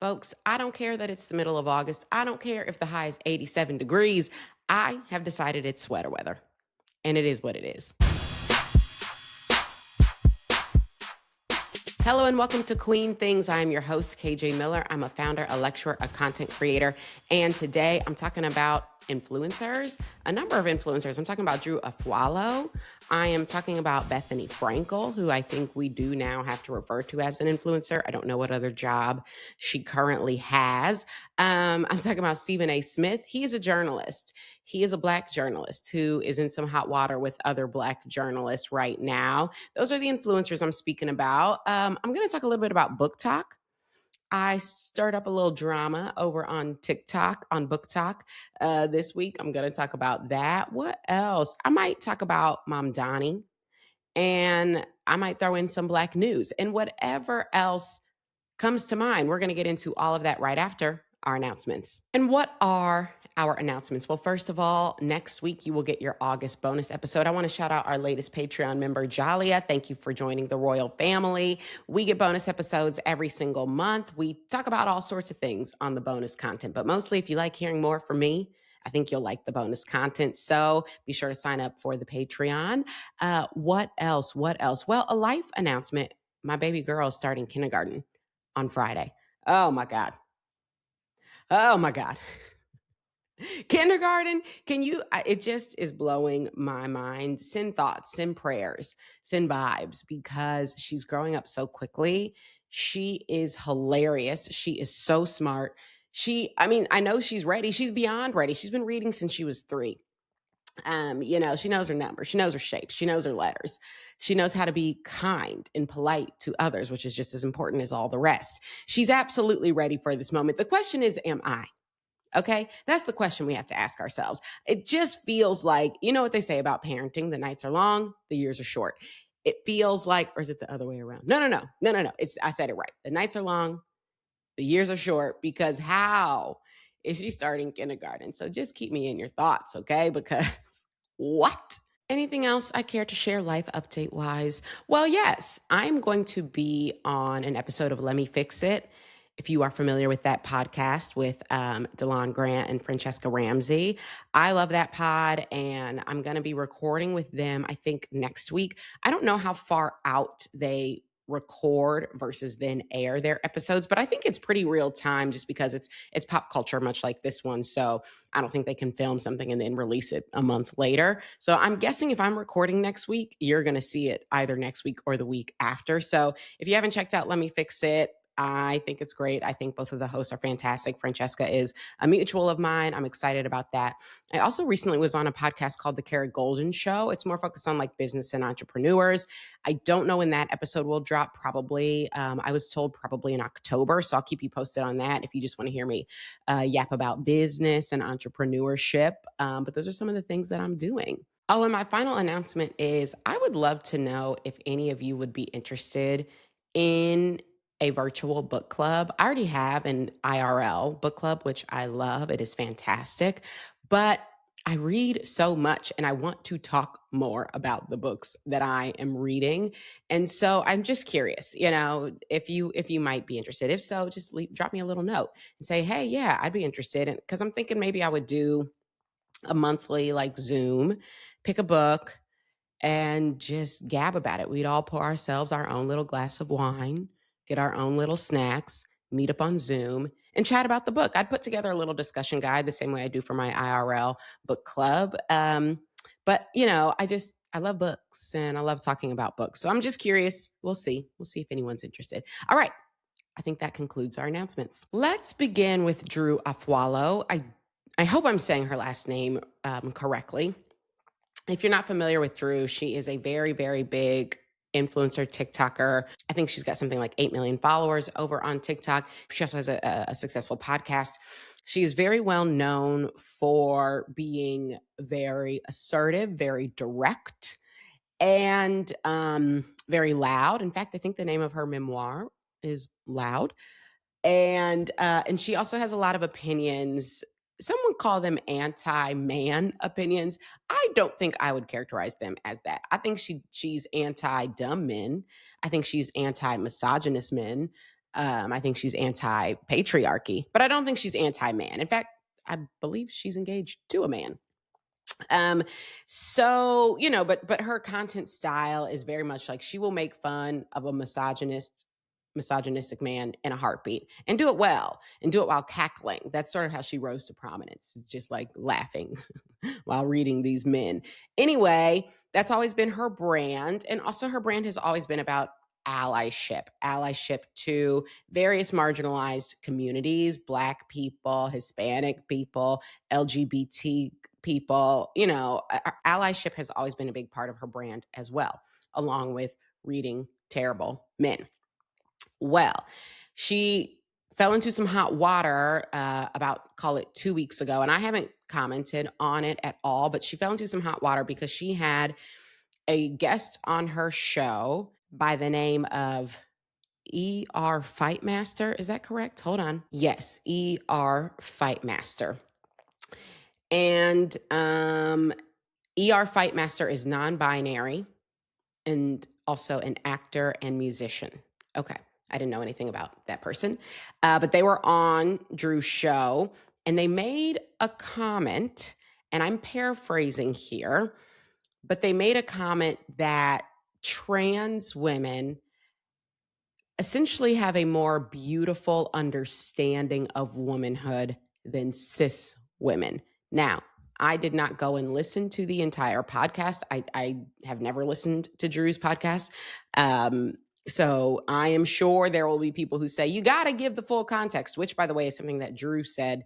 Folks, I don't care that it's the middle of August. I don't care if the high is 87 degrees. I have decided it's sweater weather, and it is what it is. Hello and welcome to Queen Things. I am your host, KJ Miller. I'm a founder, a lecturer, a content creator, and today I'm talking about influencers, a number of influencers. I'm talking about Drew Afualo. I am talking about Bethenny Frankel, who I think we do now have to refer to as an influencer. I don't know what other job she currently has. I'm talking about Stephen A. Smith. He is a journalist. He is a Black journalist who is in some hot water with other Black journalists right now. Those are the influencers I'm speaking about. I'm going to talk a little bit about BookTok. I stirred up a little drama over on TikTok, on BookTok this week. I'm going to talk about that. What else? I might talk about Mom Donnie, and I might throw in some Black news and whatever else comes to mind. We're going to get into all of that right after our announcements. And what are our announcements? Well, first of all, next week you will get your August bonus episode. I want to shout out our latest Patreon member, Jalia. Thank you for joining the royal family. We get bonus episodes every single month. We talk about all sorts of things on the bonus content, but mostly if you like hearing more from me, I think you'll like the bonus content. So be sure to sign up for the Patreon. What else? Well, a life announcement. My baby girl is starting kindergarten on Friday. Oh my God. Kindergarten, it just is blowing my mind. Send thoughts, send prayers, send vibes, because she's growing up so quickly. She is hilarious. She is so smart. I know she's ready. She's beyond ready. She's been reading since she was 3. She knows her numbers, she knows her shapes, she knows her letters. She knows how to be kind and polite to others, which is just as important as all the rest. She's absolutely ready for this moment. The question is, am I? Okay, that's the question we have to ask ourselves. It just feels like, you know what they say about parenting, the nights are long, the years are short. It feels like, or is it the other way around? No. I said it right. The nights are long, the years are short, because how is she starting kindergarten? So just keep me in your thoughts, okay? Because what? Anything else I care to share life update wise? Well, yes, I'm going to be on an episode of Lemme Fix It. If you are familiar with that podcast with DeLon Grant and Francesca Ramsey, I love that pod, and I'm going to be recording with them, I think, next week. I don't know how far out they record versus then air their episodes, but I think it's pretty real time just because it's pop culture, much like this one. So I don't think they can film something and then release it a month later. So I'm guessing if I'm recording next week, you're going to see it either next week or the week after. So if you haven't checked out Let Me Fix It, I think it's great. I think both of the hosts are fantastic. Francesca is a mutual of mine. I'm excited about that. I also recently was on a podcast called The Goldin Show. It's more focused on like business and entrepreneurs. I don't know when that episode will drop. Probably, I was told probably in October. So I'll keep you posted on that if you just want to hear me yap about business and entrepreneurship. But those are some of the things that I'm doing. Oh, and my final announcement is I would love to know if any of you would be interested in a virtual book club. I already have an IRL book club, which I love. It is fantastic. But I read so much and I want to talk more about the books that I am reading. And so I'm just curious, if you might be interested. If so, just drop me a little note and say, hey, yeah, I'd be interested. Because I'm thinking maybe I would do a monthly like Zoom, pick a book and just gab about it. We'd all pour ourselves our own little glass of wine, get our own little snacks, meet up on Zoom, and chat about the book. I'd put together a little discussion guide the same way I do for my IRL book club. But, I love books and I love talking about books. So I'm just curious. We'll see. We'll see if anyone's interested. All right. I think that concludes our announcements. Let's begin with Drew Afualo. I hope I'm saying her last name correctly. If you're not familiar with Drew, she is a very, very big influencer, TikToker. I think she's got something like 8 million followers over on TikTok. She also has a successful podcast. She is very well known for being very assertive, very direct, and very loud. In fact, I think the name of her memoir is Loud. And she also has a lot of opinions. Some would call them anti-man opinions. I don't think I would characterize them as that. I think she's anti-dumb men. I think she's anti-misogynist men. I think she's anti-patriarchy, but I don't think she's anti-man. In fact, I believe she's engaged to a man. So, you know, but her content style is very much like she will make fun of a misogynistic man in a heartbeat and do it well and do it while cackling. That's sort of how she rose to prominence. It's just like laughing while reading these men. Anyway, that's always been her brand. And also her brand has always been about allyship to various marginalized communities, Black people, Hispanic people, LGBT people. You know, allyship has always been a big part of her brand as well, along with reading terrible men. Well, she fell into some hot water about, call it 2 weeks ago, and I haven't commented on it at all, but she fell into some hot water because she had a guest on her show by the name of Fightmaster. Is that correct? Hold on. Yes, Fightmaster. And Fightmaster is non-binary and also an actor and musician. Okay. I didn't know anything about that person. But they were on Drew's show and they made a comment, and I'm paraphrasing here, but they made a comment that trans women essentially have a more beautiful understanding of womanhood than cis women. Now, I did not go and listen to the entire podcast. I have never listened to Drew's podcast. So I am sure there will be people who say, you got to give the full context, which, by the way, is something that Drew said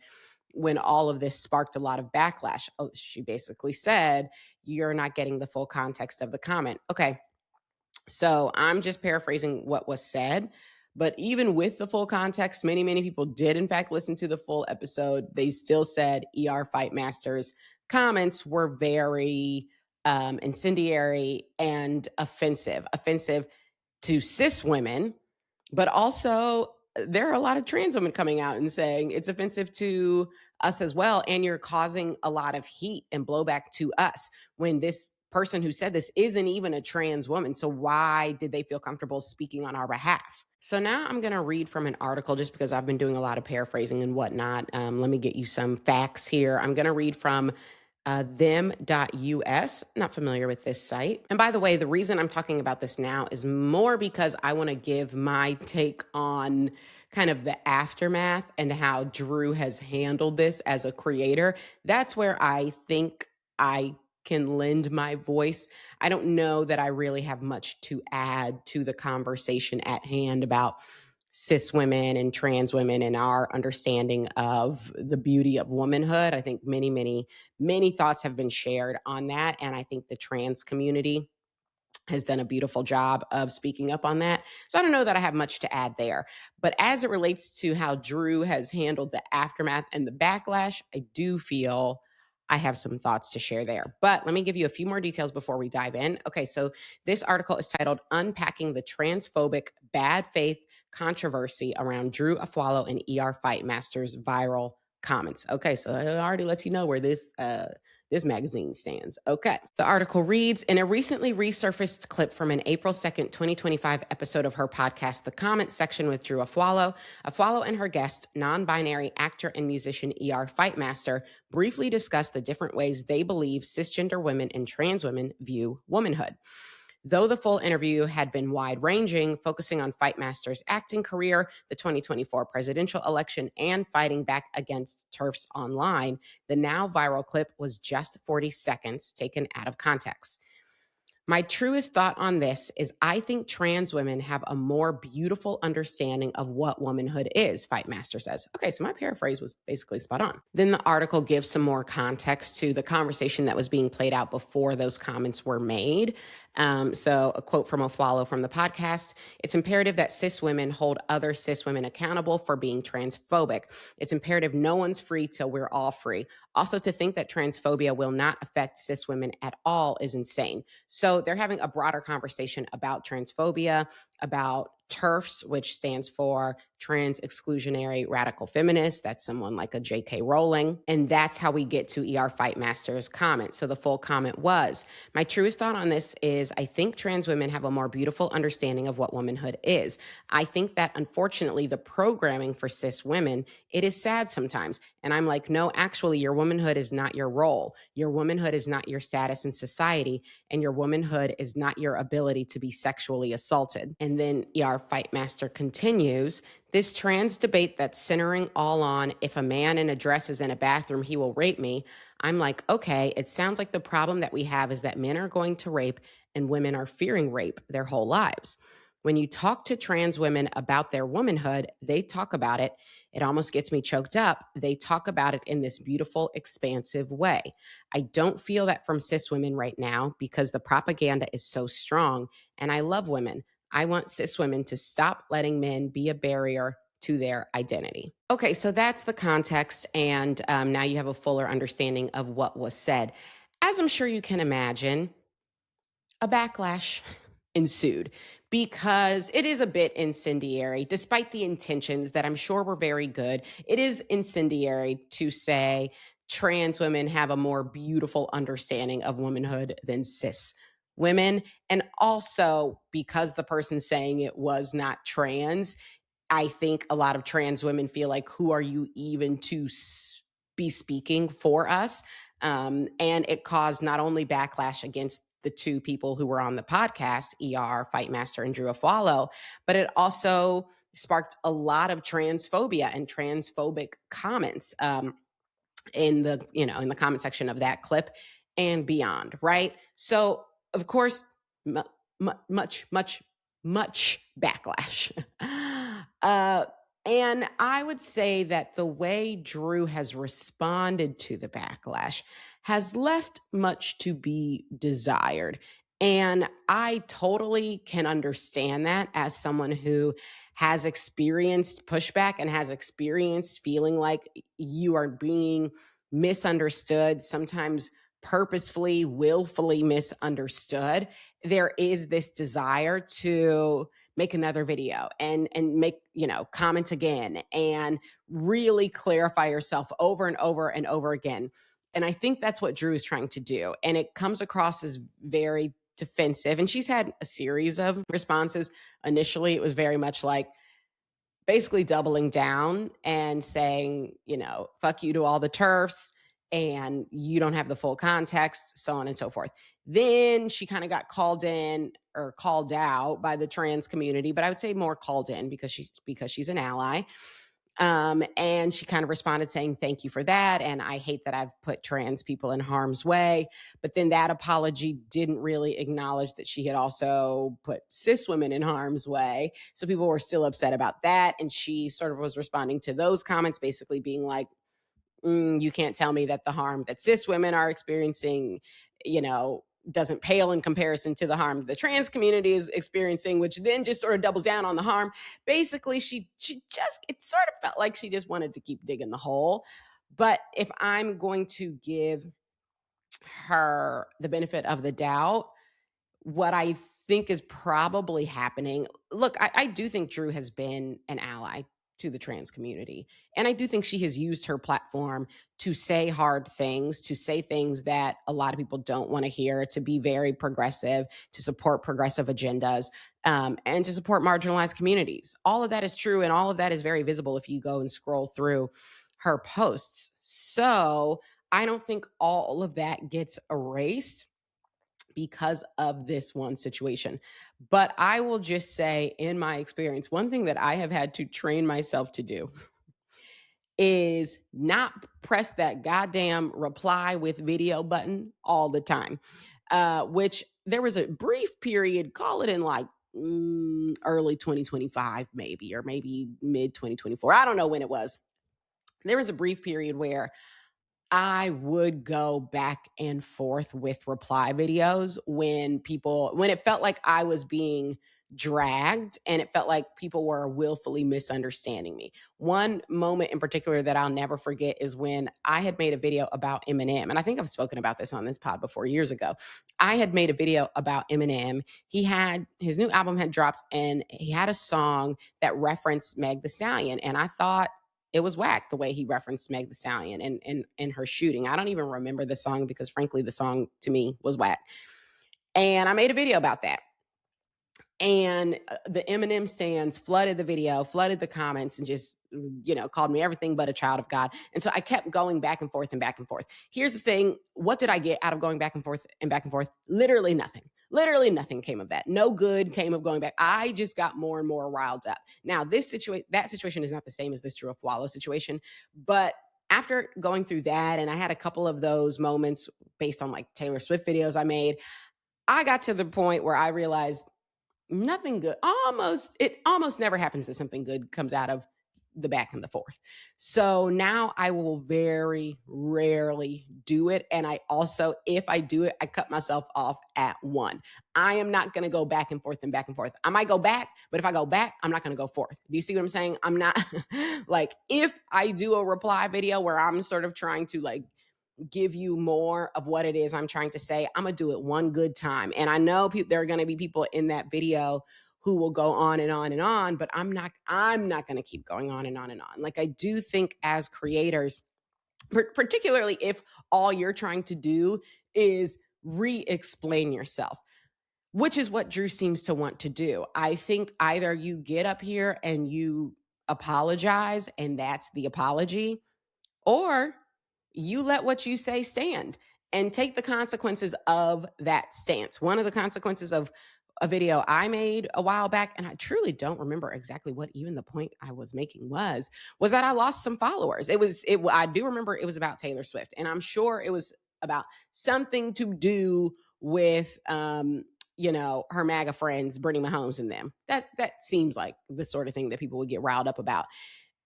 when all of this sparked a lot of backlash. Oh, she basically said, you're not getting the full context of the comment. Okay. So I'm just paraphrasing what was said. But even with the full context, many people did, in fact, listen to the full episode. They still said Fightmaster's comments were very incendiary and offensive to cis women, but also there are a lot of trans women coming out and saying it's offensive to us as well. And you're causing a lot of heat and blowback to us when this person who said this isn't even a trans woman. So why did they feel comfortable speaking on our behalf? So now I'm going to read from an article just because I've been doing a lot of paraphrasing and whatnot. Let me get you some facts here. I'm going to read from them.us. Not familiar with this site. And by the way, the reason I'm talking about this now is more because I want to give my take on kind of the aftermath and how Drew has handled this as a creator. That's where I think I can lend my voice. I don't know that I really have much to add to the conversation at hand about cis women and trans women and our understanding of the beauty of womanhood. I think many thoughts have been shared on that. And I think the trans community has done a beautiful job of speaking up on that. So I don't know that I have much to add there. But as it relates to how Drew has handled the aftermath and the backlash, I do feel I have some thoughts to share there. But let me give you a few more details before we dive in. Okay, so this article is titled Unpacking the Transphobic Bad Faith Controversy Around Drew Afualo and Fightmaster's Viral Comments. Okay, so it already lets you know where this magazine stands. Okay. The article reads, in a recently resurfaced clip from an April 2nd, 2025 episode of her podcast, The Comment Section with Drew Afualo and her guest, non-binary actor and musician Fightmaster, briefly discussed the different ways they believe cisgender women and trans women view womanhood. Though the full interview had been wide-ranging, focusing on Fightmaster's acting career, the 2024 presidential election, and fighting back against TERFs online, the now viral clip was just 40 seconds taken out of context. My truest thought on this is I think trans women have a more beautiful understanding of what womanhood is, Fightmaster says. Okay, so my paraphrase was basically spot on. Then the article gives some more context to the conversation that was being played out before those comments were made. So a quote from Afualo from the podcast, it's imperative that cis women hold other cis women accountable for being transphobic. It's imperative no one's free till we're all free. Also, to think that transphobia will not affect cis women at all is insane. So they're having a broader conversation about transphobia, about TERFs, which stands for trans exclusionary radical feminists. That's someone like a J.K. Rowling. And that's how we get to ER Fightmaster's comment. So the full comment was, my truest thought on this is I think trans women have a more beautiful understanding of what womanhood is. I think that unfortunately the programming for cis women, it is sad sometimes. And I'm like, no, actually your womanhood is not your role. Your womanhood is not your status in society. And your womanhood is not your ability to be sexually assaulted. And then ER Fightmaster continues, this trans debate that's centering all on if a man in a dress is in a bathroom, he will rape me. I'm like, okay, it sounds like the problem that we have is that men are going to rape and women are fearing rape their whole lives. When you talk to trans women about their womanhood, they talk about it. It almost gets me choked up. They talk about it in this beautiful, expansive way. I don't feel that from cis women right now because the propaganda is so strong. And I love women. I want cis women to stop letting men be a barrier to their identity. Okay, so that's the context. And now you have a fuller understanding of what was said. As I'm sure you can imagine, a backlash ensued because it is a bit incendiary, despite the intentions that I'm sure were very good. It is incendiary to say trans women have a more beautiful understanding of womanhood than cis women. And also because the person saying it was not trans, I think a lot of trans women feel like, who are you even to be speaking for us? And it caused not only backlash against the two people who were on the podcast, ER, Fightmaster, and Drew Afualo, but it also sparked a lot of transphobia and transphobic comments in the comment section of that clip and beyond, right? So, of course, much backlash. And I would say that the way Drew has responded to the backlash has left much to be desired. And I totally can understand that as someone who has experienced pushback and has experienced feeling like you are being misunderstood, sometimes purposefully, willfully misunderstood. There is this desire to make another video and make, comment again and really clarify yourself over and over and over again. And I think that's what Drew is trying to do. And it comes across as very defensive. And she's had a series of responses. Initially, it was very much like basically doubling down and saying, fuck you to all the TERFs and you don't have the full context, so on and so forth. Then she kind of got called in or called out by the trans community, but I would say more called in because she's an ally. And she kind of responded saying, thank you for that. And I hate that I've put trans people in harm's way. But then that apology didn't really acknowledge that she had also put cis women in harm's way. So people were still upset about that. And she sort of was responding to those comments, basically being like, you can't tell me that the harm that cis women are experiencing, doesn't pale in comparison to the harm the trans community is experiencing, which then just sort of doubles down on the harm. Basically, it sort of felt like she just wanted to keep digging the hole. But if I'm going to give her the benefit of the doubt, what I think is probably happening, look, I do think Drew has been an ally to the trans community. And I do think she has used her platform to say hard things, to say things that a lot of people don't want to hear, to be very progressive, to support progressive agendas, and to support marginalized communities. All of that is true. And all of that is very visible if you go and scroll through her posts. So I don't think all of that gets erased because of this one situation. But I will just say, in my experience, one thing that I have had to train myself to do is not press that goddamn reply with video button all the time, which there was a brief period, call it in like early 2025 maybe, or maybe mid 2024. I don't know when it was. There was a brief period where I would go back and forth with reply videos when it felt like I was being dragged, and it felt like people were willfully misunderstanding me. One moment in particular that I'll never forget is when I had made a video about Eminem, and I think I've spoken about this on this pod before years ago. I had made a video about Eminem. His new album had dropped, and he had a song that referenced Meg Thee Stallion, and I thought it was whack the way he referenced Meg Thee Stallion and her shooting. I don't even remember the song because frankly, the song to me was whack. And I made a video about that. And the Eminem stands flooded the video, flooded the comments, and just, called me everything but a child of God. And so I kept going back and forth and back and forth. Here's the thing. What did I get out of going back and forth and back and forth? Literally nothing. Literally nothing came of that. No good came of going back. I just got more and more riled up. Now, that situation is not the same as this True Afualo situation, but after going through that, and I had a couple of those moments based on like Taylor Swift videos I made, I got to the point where I realized nothing good. It almost never happens that something good comes out of the back and the forth. So now I will very rarely do it. And I also, if I do it, I cut myself off at one. I am not going to go back and forth and back and forth. I might go back, but if I go back, I'm not going to go forth. Do you see what I'm saying? I'm not like, if I do a reply video where I'm sort of trying to like give you more of what it is I'm trying to say, I'm going to do it one good time. And I know there are going to be people in that video who will go on and on and on, but I'm not going to keep going on and on and on. Like, I do think as creators, particularly if all you're trying to do is re-explain yourself, which is what Drew seems to want to do. I think either you get up here and you apologize and that's the apology, or you let what you say stand and take the consequences of that stance. One of the consequences of a video I made a while back, and I truly don't remember exactly what even the point I was making was that I lost some followers. I do remember it was about Taylor Swift, and I'm sure it was about something to do with, her MAGA friends, Brittany Mahomes and them. That seems like the sort of thing that people would get riled up about.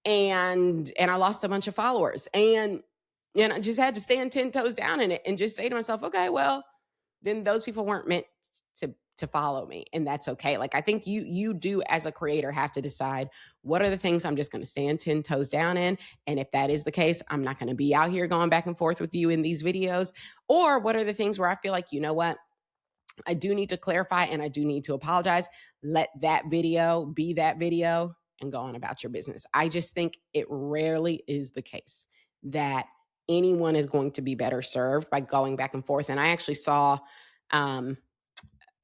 And I lost a bunch of followers, and I just had to stand 10 toes down in it and just say to myself, okay, well, then those people weren't meant to follow me, and that's okay. Like, I think you do as a creator have to decide what are the things I'm just going to stand 10 toes down in. And if that is the case, I'm not going to be out here going back and forth with you in these videos. Or what are the things where I feel like, you know what? I do need to clarify and I do need to apologize. Let that video be that video and go on about your business. I just think it rarely is the case that anyone is going to be better served by going back and forth. And I actually saw,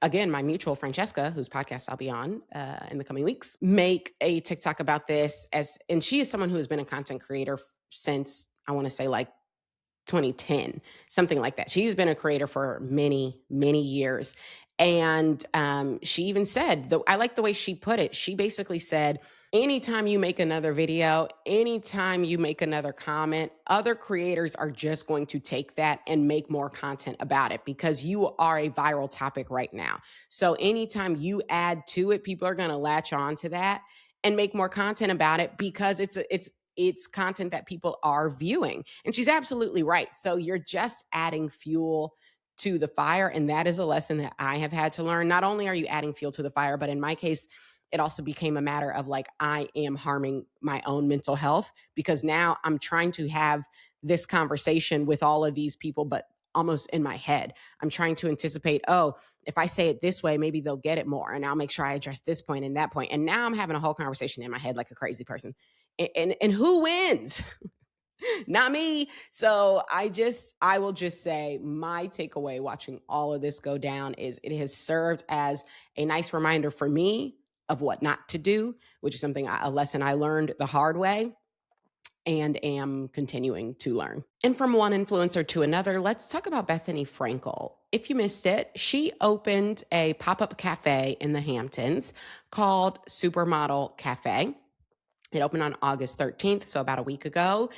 again, my mutual Francesca, whose podcast I'll be on in the coming weeks, make a TikTok about this. And she is someone who has been a content creator since, I want to say, like 2010, something like that. She's been a creator for many, many years. And she even said, I like the way she put it. She basically said, anytime you make another video, anytime you make another comment, other creators are just going to take that and make more content about it because you are a viral topic right now. So anytime you add to it, people are going to latch on to that and make more content about it because it's content that people are viewing. And she's absolutely right. So you're just adding fuel to the fire. And that is a lesson that I have had to learn. Not only are you adding fuel to the fire, but in my case, it also became a matter of like, I am harming my own mental health because now I'm trying to have this conversation with all of these people, but almost in my head. I'm trying to anticipate, oh, if I say it this way, maybe they'll get it more. And I'll make sure I address this point and that point. And now I'm having a whole conversation in my head like a crazy person. And who wins? Not me. So I will just say my takeaway watching all of this go down is it has served as a nice reminder for me of what not to do, which is a lesson I learned the hard way and am continuing to learn. And from one influencer to another, let's talk about Bethenny Frankel. If you missed it, she opened a pop-up cafe in the Hamptons called Supermodel Cafe. It opened on August 13th, so about a week ago.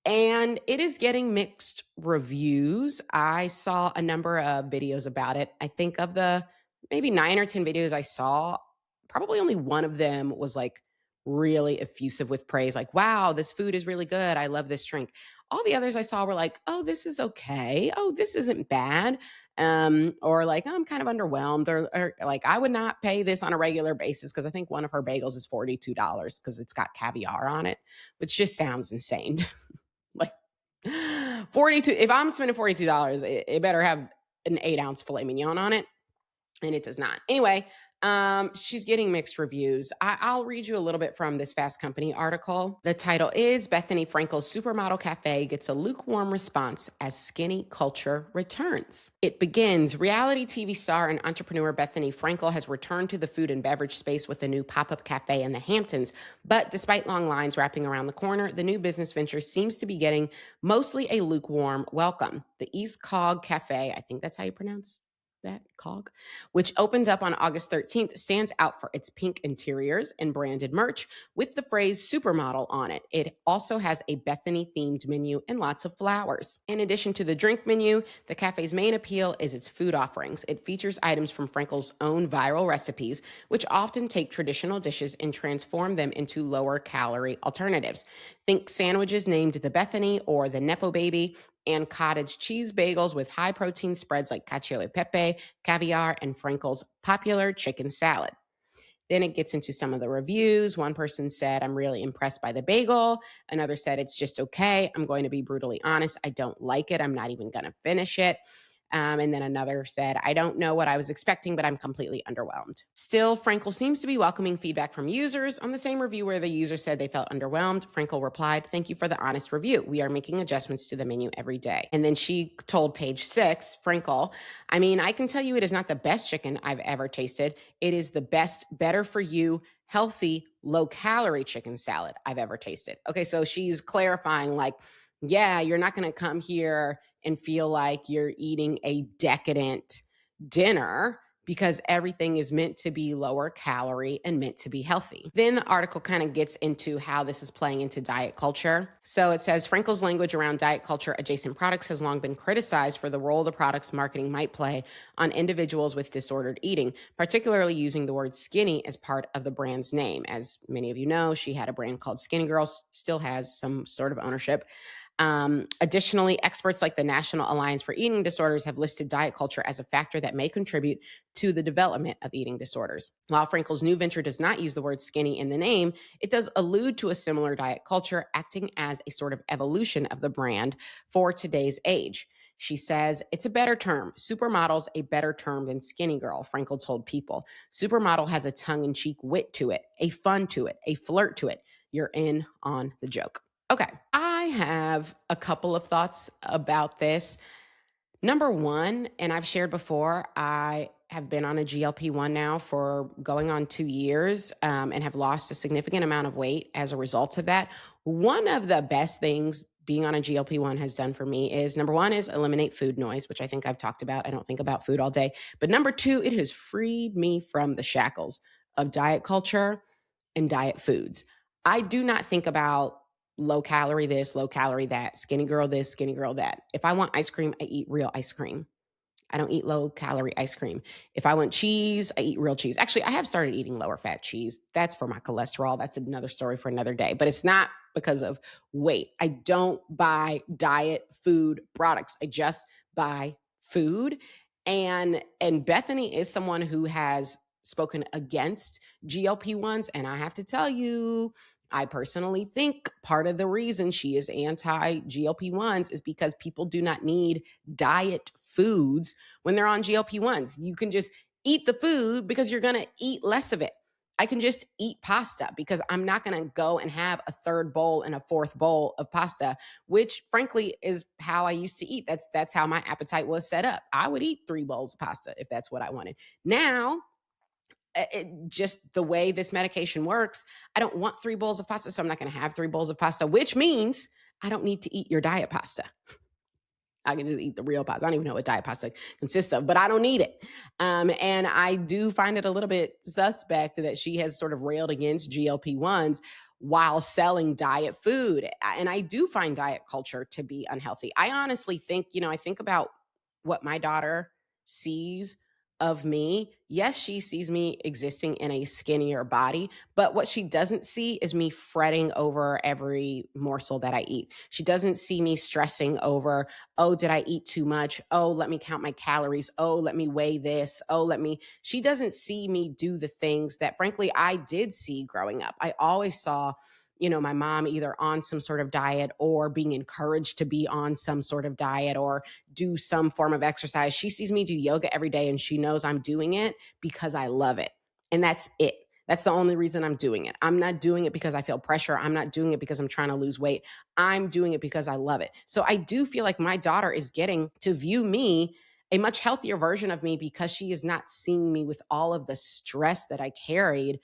And it is getting mixed reviews. I saw a number of videos about it. I think of the maybe 9 or 10 videos I saw, probably only one of them was like really effusive with praise, like, wow, this food is really good. I love this drink. All the others I saw were like, oh, this is okay. Oh, this isn't bad. Or like, oh, I'm kind of underwhelmed, or like, I would not pay this on a regular basis, because I think one of her bagels is $42 because it's got caviar on it, which just sounds insane. Like 42, if I'm spending $42, it better have an 8-ounce filet mignon on it. And it does not. Anyway, she's getting mixed reviews. I'll read you a little bit from this Fast Company article. The title is Bethenny Frankel's Supermodel Cafe gets a lukewarm response as skinny culture returns. It begins, reality TV star and entrepreneur Bethenny Frankel has returned to the food and beverage space with a new pop-up cafe in the Hamptons. But despite long lines wrapping around the corner, the new business venture seems to be getting mostly a lukewarm welcome. The East Cog Cafe, I think that's how you pronounce that, Cog, which opens up on August 13th, stands out for its pink interiors and branded merch with the phrase Supermodel on it. It also has a Bethany-themed menu and lots of flowers. In addition to the drink menu, the cafe's main appeal is its food offerings. It features items from Frankel's own viral recipes, which often take traditional dishes and transform them into lower-calorie alternatives. Think sandwiches named the Bethany or the Nepo Baby, and cottage cheese bagels with high-protein spreads like cacio e pepe, caviar, and Frankel's popular chicken salad. Then it gets into some of the reviews. One person said, I'm really impressed by the bagel. Another said, it's just okay. I'm going to be brutally honest. I don't like it. I'm not even going to finish it. And then another said, I don't know what I was expecting, but I'm completely underwhelmed. Still, Frankel seems to be welcoming feedback from users. On the same review where the user said they felt underwhelmed, Frankel replied, thank you for the honest review. We are making adjustments to the menu every day. And then she told Page Six, Frankel, I mean, I can tell you it is not the best chicken I've ever tasted. It is the best, better for you, healthy, low-calorie chicken salad I've ever tasted. Okay, so she's clarifying, like, yeah, you're not going to come here and feel like you're eating a decadent dinner, because everything is meant to be lower calorie and meant to be healthy. Then the article kind of gets into how this is playing into diet culture. So it says, Frankel's language around diet culture adjacent products has long been criticized for the role the product's marketing might play on individuals with disordered eating, particularly using the word skinny as part of the brand's name. As many of you know, she had a brand called Skinny Girl, still has some sort of ownership. Additionally, experts like the National Alliance for Eating Disorders have listed diet culture as a factor that may contribute to the development of eating disorders. While Frankel's new venture does not use the word skinny in the name, it does allude to a similar diet culture, acting as a sort of evolution of the brand for today's age. She says, it's a better term. Supermodel's a better term than skinny girl, Frankel told People. Supermodel has a tongue-in-cheek wit to it, a fun to it, a flirt to it. You're in on the joke. Okay, I have a couple of thoughts about this. Number one, and I've shared before, I have been on a GLP-1 now for going on 2 years, and have lost a significant amount of weight as a result of that. One of the best things being on a GLP-1 has done for me is, number one, is eliminate food noise, which I think I've talked about. I don't think about food all day. But number two, it has freed me from the shackles of diet culture and diet foods. I do not think about low calorie this, low calorie that, skinny girl this, skinny girl that. If I want ice cream, I eat real ice cream. I don't eat low calorie ice cream. If I want cheese, I eat real cheese. Actually, I have started eating lower fat cheese. That's for my cholesterol. That's another story for another day, but it's not because of weight. I don't buy diet food products. I just buy food. And Bethany is someone who has spoken against GLP-1s. And I have to tell you, I personally think part of the reason she is anti-GLP-1s is because people do not need diet foods when they're on GLP-1s. You can just eat the food because you're going to eat less of it. I can just eat pasta because I'm not going to go and have a third bowl and a fourth bowl of pasta, which frankly is how I used to eat. That's how my appetite was set up. I would eat 3 bowls of pasta if that's what I wanted. Now, just the way this medication works, I don't want 3 bowls of pasta, so I'm not going to have 3 bowls of pasta, which means I don't need to eat your diet pasta. I can just eat the real pasta. I don't even know what diet pasta consists of, but I don't need it. And I do find it a little bit suspect that she has sort of railed against GLP-1s while selling diet food. And I do find diet culture to be unhealthy. I honestly think, I think about what my daughter sees of me, yes, she sees me existing in a skinnier body, but what she doesn't see is me fretting over every morsel that I eat. She doesn't see me stressing over, oh, did I eat too much? Oh, let me count my calories. Oh, let me weigh this. She doesn't see me do the things that frankly I did see growing up. I always saw my mom either on some sort of diet or being encouraged to be on some sort of diet or do some form of exercise. She sees me do yoga every day and she knows I'm doing it because I love it. And that's it. That's the only reason I'm doing it. I'm not doing it because I feel pressure. I'm not doing it because I'm trying to lose weight. I'm doing it because I love it. So I do feel like my daughter is getting to view me, a much healthier version of me, because she is not seeing me with all of the stress that I carried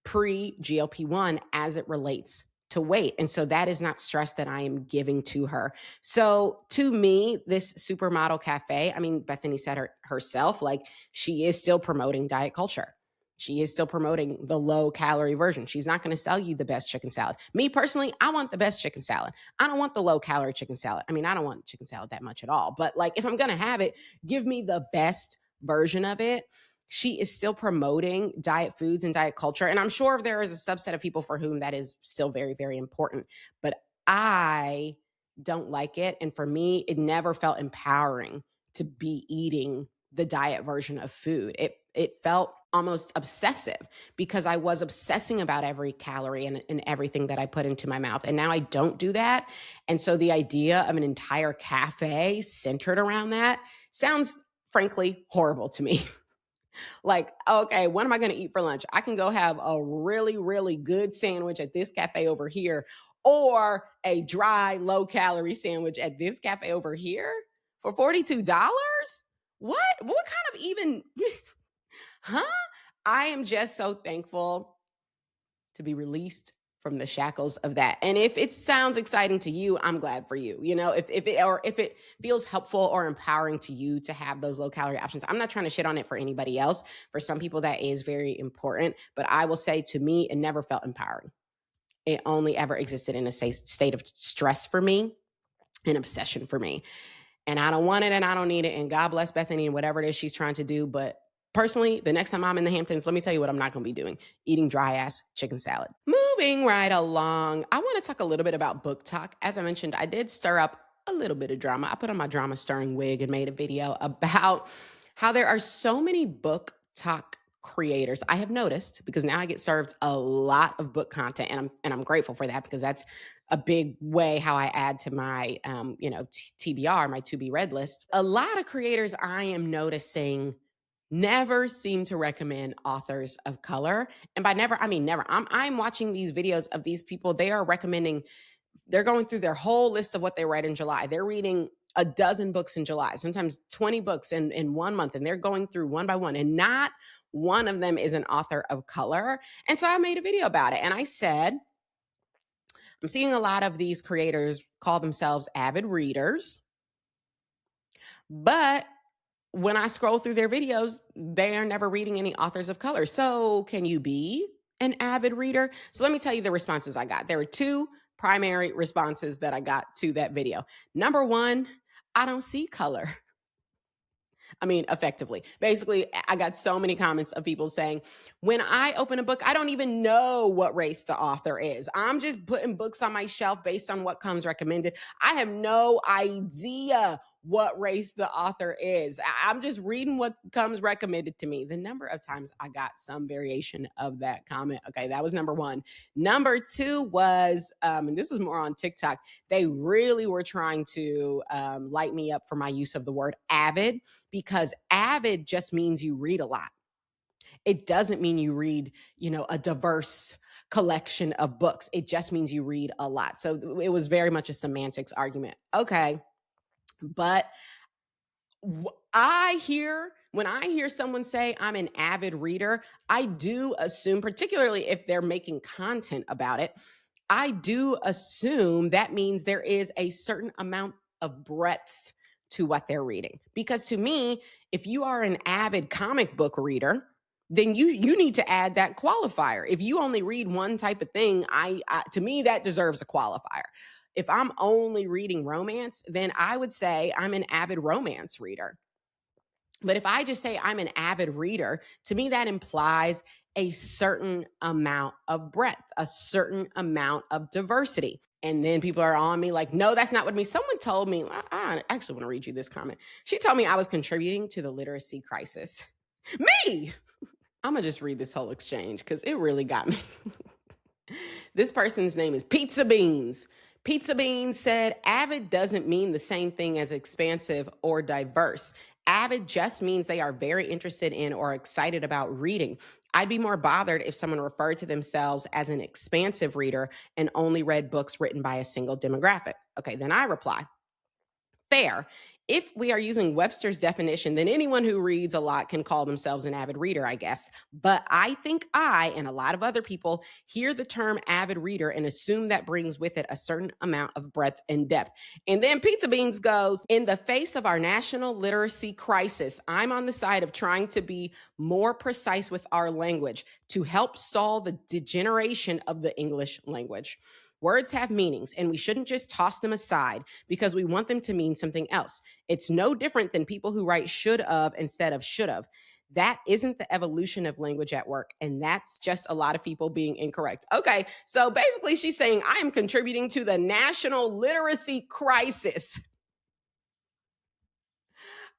pre-GLP-1 as it relates to weight. And so that is not stress that I am giving to her. So to me, this Supermodel Cafe, I mean, Bethany said herself, like, she is still promoting diet culture. She is still promoting the low calorie version. She's not going to sell you the best chicken salad. Me personally, I want the best chicken salad. I don't want the low calorie chicken salad. I mean, I don't want chicken salad that much at all. But like, if I'm going to have it, give me the best version of it. She is still promoting diet foods and diet culture. And I'm sure there is a subset of people for whom that is still very, very important. But I don't like it. And for me, it never felt empowering to be eating the diet version of food. It felt almost obsessive because I was obsessing about every calorie and everything that I put into my mouth. And now I don't do that. And so the idea of an entire cafe centered around that sounds frankly horrible to me. Like, okay, what am I going to eat for lunch? I can go have a really, really good sandwich at this cafe over here, or a dry, low calorie sandwich at this cafe over here for $42? What kind of even, huh? I am just so thankful to be released from the shackles of that. And if it sounds exciting to you, I'm glad for you. If it feels helpful or empowering to you to have those low calorie options. I'm not trying to shit on it for anybody else. For some people that is very important, but I will say, to me, it never felt empowering. It only ever existed in a state of stress for me, an obsession for me. And I don't want it and I don't need it. And God bless Bethany and whatever it is she's trying to do. But personally, the next time I'm in the Hamptons, let me tell you what I'm not going to be doing: eating dry ass chicken salad. Moving right along, I want to talk a little bit about BookTok. As I mentioned, I did stir up a little bit of drama. I put on my drama stirring wig and made a video about how there are so many BookTok creators. I have noticed, because now I get served a lot of book content, and I'm grateful for that, because that's a big way how I add to my TBR, my to be read list. A lot of creators I am noticing never seem to recommend authors of color. And by never, I mean never. I'm watching these videos of these people. They are recommending, they're going through their whole list of what they read in July. They're reading a dozen books in July, sometimes 20 books in 1 month. And they're going through one by one. And not one of them is an author of color. And so I made a video about it. And I said, I'm seeing a lot of these creators call themselves avid readers, but when I scroll through their videos, they are never reading any authors of color. So can you be an avid reader? So let me tell you the responses I got. There were two primary responses that I got to that video. Number one, I don't see color. I mean, effectively. Basically, I got so many comments of people saying, when I open a book, I don't even know what race the author is. I'm just putting books on my shelf based on what comes recommended. I have no idea what race the author is. I'm just reading what comes recommended to me. The number of times I got some variation of that comment. Okay, that was number one. Number two was, and this was more on TikTok, they really were trying to light me up for my use of the word avid, because avid just means you read a lot. It doesn't mean you read, a diverse collection of books. It just means you read a lot. So it was very much a semantics argument. Okay. But when I hear someone say I'm an avid reader, I do assume, particularly if they're making content about it, I do assume that means there is a certain amount of breadth to what they're reading. Because to me, if you are an avid comic book reader, then you need to add that qualifier. If you only read one type of thing, to me, that deserves a qualifier. If I'm only reading romance, then I would say I'm an avid romance reader. But if I just say I'm an avid reader, to me, that implies a certain amount of breadth, a certain amount of diversity. And then people are on me like, no, that's not what it means. Someone told me, I actually want to read you this comment. She told me I was contributing to the literacy crisis. Me! I'm going to just read this whole exchange because it really got me. This person's name is Pizza Beans. Pizza Beans said, avid doesn't mean the same thing as expansive or diverse. Avid just means they are very interested in or excited about reading. I'd be more bothered if someone referred to themselves as an expansive reader and only read books written by a single demographic. Okay, then I reply, fair. If we are using Webster's definition, then anyone who reads a lot can call themselves an avid reader, I guess. But I think I and a lot of other people hear the term avid reader and assume that brings with it a certain amount of breadth and depth. And then Pizza Beans goes, in the face of our national literacy crisis, I'm on the side of trying to be more precise with our language to help stall the degeneration of the English language. Words have meanings, and we shouldn't just toss them aside because we want them to mean something else. It's no different than people who write should of instead of should have. That isn't the evolution of language at work, and that's just a lot of people being incorrect. Okay, so basically she's saying I am contributing to the national literacy crisis.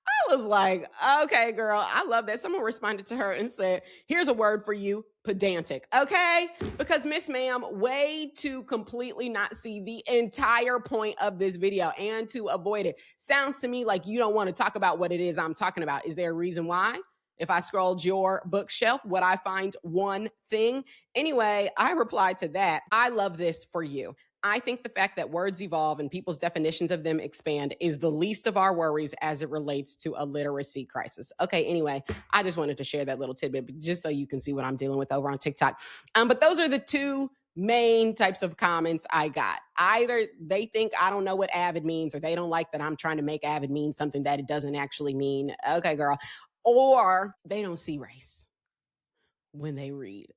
I was like, okay, girl, I love that. Someone responded to her and said, here's a word for you, pedantic, okay? Because Miss Ma'am, way to completely not see the entire point of this video and to avoid it. Sounds to me like you don't want to talk about what it is I'm talking about. Is there a reason why? If I scrolled your bookshelf, would I find one thing? Anyway, I replied to that. I love this for you. I think the fact that words evolve and people's definitions of them expand is the least of our worries as it relates to a literacy crisis. Okay, anyway, I just wanted to share that little tidbit just so you can see what I'm dealing with over on TikTok. But those are the two main types of comments I got. Either they think I don't know what avid means, or they don't like that I'm trying to make avid mean something that it doesn't actually mean. Okay, girl. Or they don't see race when they read.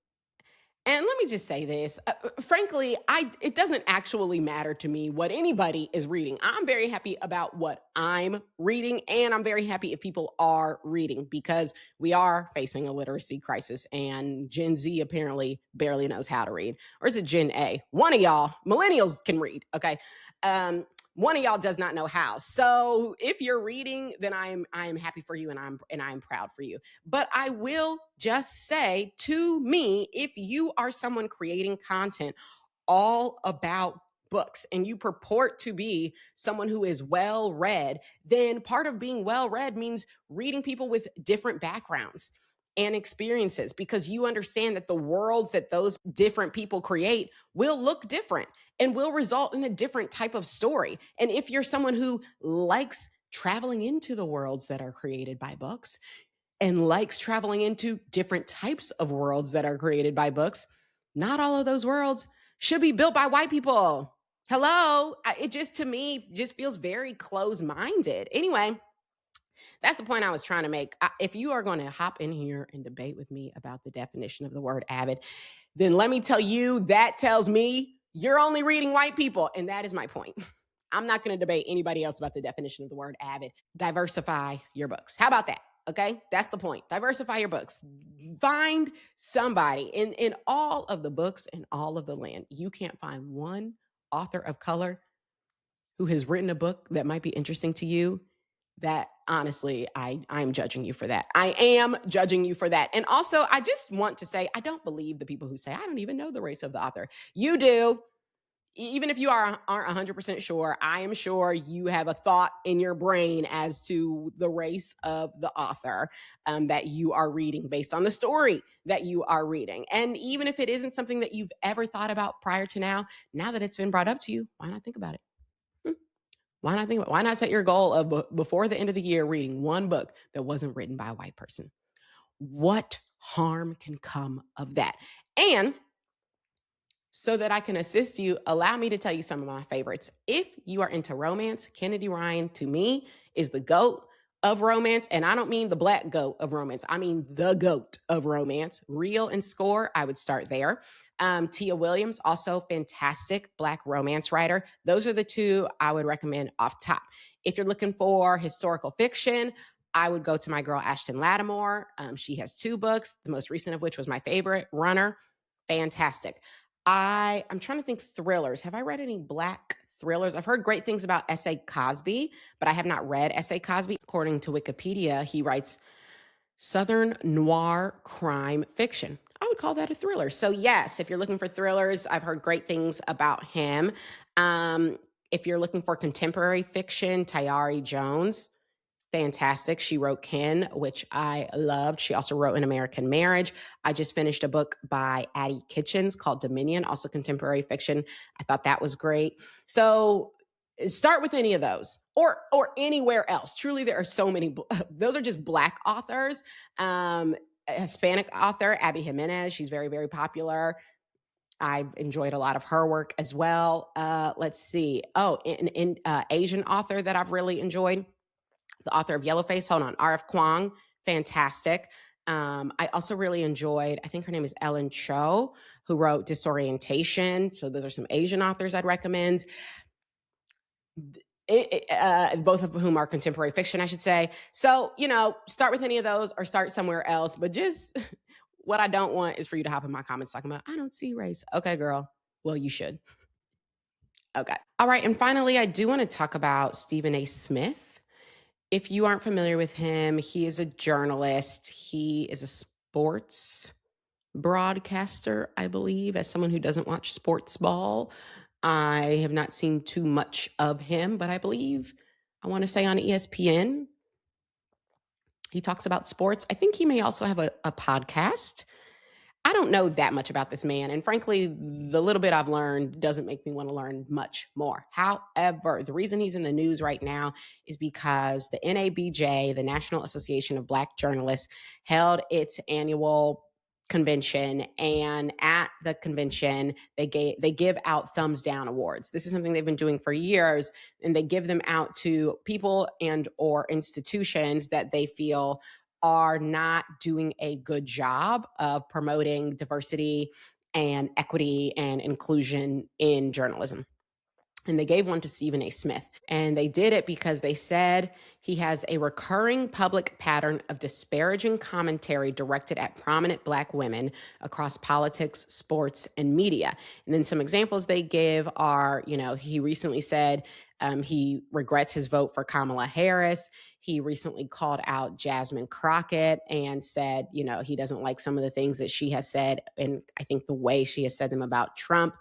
And let me just say this, frankly, it doesn't actually matter to me what anybody is reading. I'm very happy about what I'm reading, and I'm very happy if people are reading because we are facing a literacy crisis, and Gen Z apparently barely knows how to read. Or is it Gen A? One of y'all, millennials can read, okay? One of y'all does not know how. So if you're reading, then I am happy for you, and I'm proud for you. But I will just say, to me, if you are someone creating content all about books and you purport to be someone who is well read, then part of being well read means reading people with different backgrounds and experiences, because you understand that the worlds that those different people create will look different and will result in a different type of story. And if you're someone who likes traveling into the worlds that are created by books and likes traveling into different types of worlds that are created by books, not all of those worlds should be built by white people. Hello? It just, to me, just feels very closed-minded. Anyway, that's the point I was trying to make. If you are going to hop in here and debate with me about the definition of the word avid, then let me tell you, that tells me you're only reading white people. And that is my point. I'm not going to debate anybody else about the definition of the word avid. Diversify your books. How about that? Okay, that's the point. Diversify your books. Find somebody in all of the books and all of the land. You can't find one author of color who has written a book that might be interesting to you. That honestly, I'm judging you for that. I am judging you for that. And also, I just want to say, I don't believe the people who say, I don't even know the race of the author. You do. Even if you aren't 100% sure, I am sure you have a thought in your brain as to the race of the author that you are reading based on the story that you are reading. And even if it isn't something that you've ever thought about prior to now that it's been brought up to you, why not think about it? Why not set your goal of before the end of the year reading one book that wasn't written by a white person? What harm can come of that? And so that I can assist you, allow me to tell you some of my favorites. If you are into romance, Kennedy Ryan, to me, is the GOAT of romance. And I don't mean the black goat of romance. I mean the GOAT of romance. Real and Score, I would start there. Tia Williams, also fantastic black romance writer. Those are the two I would recommend off top. If you're looking for historical fiction, I would go to my girl, Ashton Lattimore. She has 2 books, the most recent of which was my favorite, Runner. Fantastic. I'm trying to think thrillers. Have I read any Black thrillers? I've heard great things about S.A. Cosby, but I have not read S.A. Cosby. According to Wikipedia, he writes Southern noir crime fiction. I would call that a thriller. So yes, if you're looking for thrillers, I've heard great things about him. If you're looking for contemporary fiction, Tayari Jones, fantastic. She wrote Ken, which I loved. She also wrote An American Marriage. I just finished a book by Addie Citchens called Dominion, also contemporary fiction. I thought that was great. So start with any of those or anywhere else. Truly, there are so many. Those are just Black authors. A Hispanic author, Addie Jimenez. She's very, very popular. I've enjoyed a lot of her work as well. Let's see. Oh, an Asian author that I've really enjoyed, the author of Yellowface. Hold on. R.F. Kuang. Fantastic. I also really enjoyed, I think her name is Ellen Cho, who wrote Disorientation. So those are some Asian authors I'd recommend. Both of whom are contemporary fiction, I should say. So, start with any of those or start somewhere else. But just what I don't want is for you to hop in my comments talking about, I don't see race. Okay, girl. Well, you should. Okay. All right. And finally, I do want to talk about Stephen A. Smith. If you aren't familiar with him, he is a journalist. He is a sports broadcaster, I believe, as someone who doesn't watch sports ball. I have not seen too much of him, but I believe, I want to say on ESPN, he talks about sports. I think he may also have a podcast. I don't know that much about this man. And frankly, the little bit I've learned doesn't make me want to learn much more. However, the reason he's in the news right now is because the NABJ, the National Association of Black Journalists, held its annual convention, and at the convention they give out thumbs down awards. This is something they've been doing for years, and they give them out to people and or institutions that they feel are not doing a good job of promoting diversity and equity and inclusion in journalism. And they gave one to Stephen A. Smith. And they did it because they said he has a recurring public pattern of disparaging commentary directed at prominent Black women across politics, sports, and media. And then some examples they give are, he recently said he regrets his vote for Kamala Harris. He recently called out Jasmine Crockett and said, he doesn't like some of the things that she has said, and I think the way she has said them about Trump.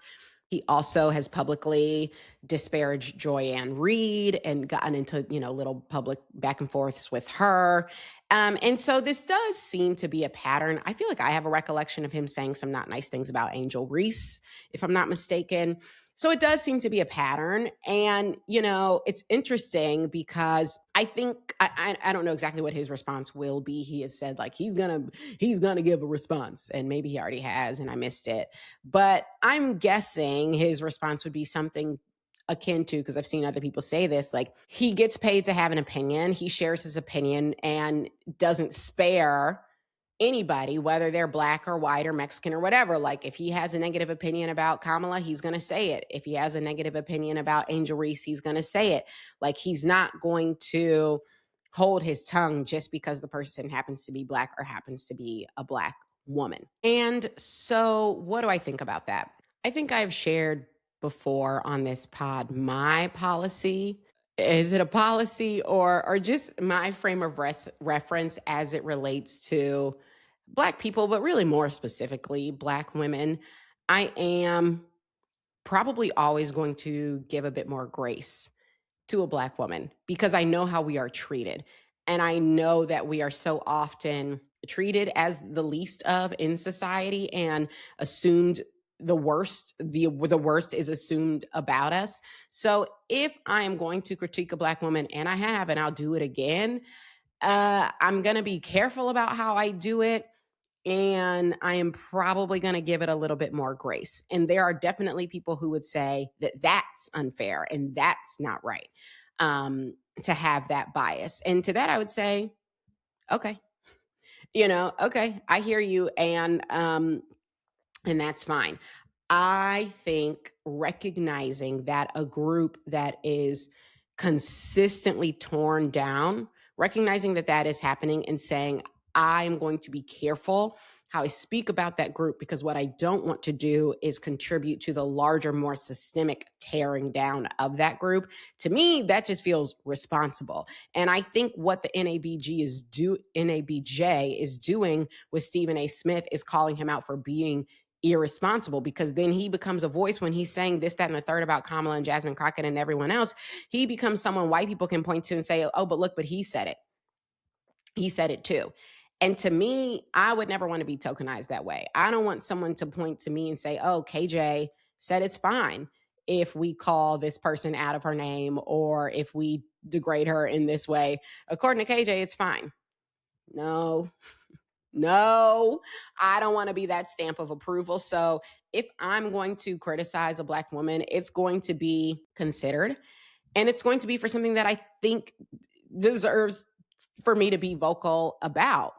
He also has publicly disparaged Joy-Ann Reid and gotten into, little public back and forths with her. And so this does seem to be a pattern. I feel like I have a recollection of him saying some not nice things about Angel Reese, if I'm not mistaken. So it does seem to be a pattern. And, it's interesting because I think, I don't know exactly what his response will be. He has said he's going to give a response, and maybe he already has and I missed it. But I'm guessing his response would be something akin to, because I've seen other people say this, he gets paid to have an opinion. He shares his opinion and doesn't spare anybody, whether they're Black or white or Mexican or whatever. If he has a negative opinion about Kamala, he's going to say it. If he has a negative opinion about Angel Reese, he's going to say it. He's not going to hold his tongue just because the person happens to be Black or happens to be a Black woman. And so what do I think about that? I think I've shared before on this pod my policy. Is it a policy or just my frame of reference as it relates to Black people, but really more specifically Black women? I am probably always going to give a bit more grace to a Black woman because I know how we are treated. And I know that we are so often treated as the least of in society and assumed the worst is assumed about us. So if I am going to critique a Black woman, and I have, and I'll do it again, I'm going to be careful about how I do it. And I am probably going to give it a little bit more grace. And there are definitely people who would say that that's unfair and that's not right, to have that bias. And to that, I would say, okay, okay, I hear you. And that's fine. I think recognizing that a group that is consistently torn down recognizing that that is happening and saying, I'm going to be careful how I speak about that group, because what I don't want to do is contribute to the larger, more systemic tearing down of that group. To me, that just feels responsible. And I think what the NABJ is doing with Stephen A. Smith is calling him out for being irresponsible, because then he becomes a voice when he's saying this, that, and the third about Kamala and Jasmine Crockett and everyone else. He becomes someone white people can point to and say, oh, but look, but he said it. He said it too. And to me, I would never want to be tokenized that way. I don't want someone to point to me and say, oh, KJ said it's fine if we call this person out of her name or if we degrade her in this way. According to KJ, it's fine. No, I don't want to be that stamp of approval. So if I'm going to criticize a Black woman, it's going to be considered, and it's going to be for something that I think deserves for me to be vocal about.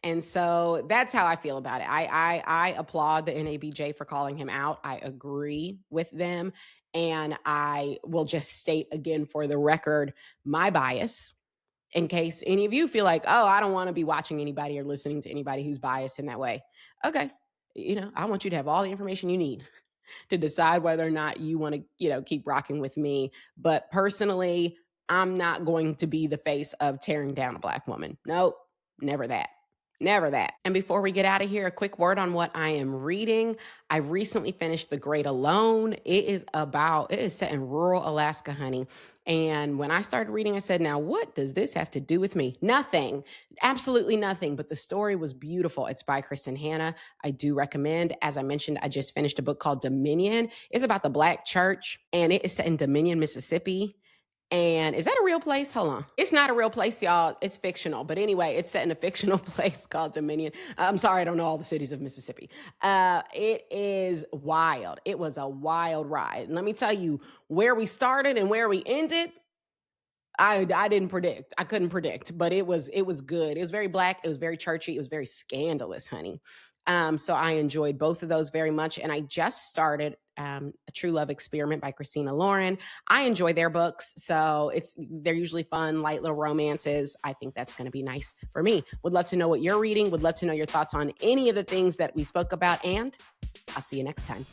And so that's how I feel about it. I applaud the NABJ for calling him out. I agree with them. And I will just state again for the record, my bias, in case any of you feel like, oh, I don't want to be watching anybody or listening to anybody who's biased in that way. Okay. I want you to have all the information you need to decide whether or not you want to, keep rocking with me. But personally, I'm not going to be the face of tearing down a Black woman. Nope, never that. Never that. And before we get out of here, a quick word on what I am reading. I recently finished The Great Alone. It is set in rural Alaska, honey. And when I started reading, I said, now what does this have to do with me? Nothing, absolutely nothing. But the story was beautiful. It's by Kristen Hanna. I do recommend. As I mentioned, I just finished a book called Dominion. It's about the Black church, and it is set in Dominion, Mississippi. And is that a real place? Hold on. It's not a real place, y'all. It's fictional. But anyway, it's set in a fictional place called Dominion. I'm sorry, I don't know all the cities of Mississippi. It is wild. It was a wild ride. And let me tell you, where we started and where we ended, I didn't predict. I couldn't predict, but it was good. It was very Black. It was very churchy. It was very scandalous, honey. So I enjoyed both of those very much. And I just started A True Love Experiment by Christina Lauren. I enjoy their books. So they're usually fun, light little romances. I think that's going to be nice for me. Would love to know what you're reading. Would love to know your thoughts on any of the things that we spoke about. And I'll see you next time.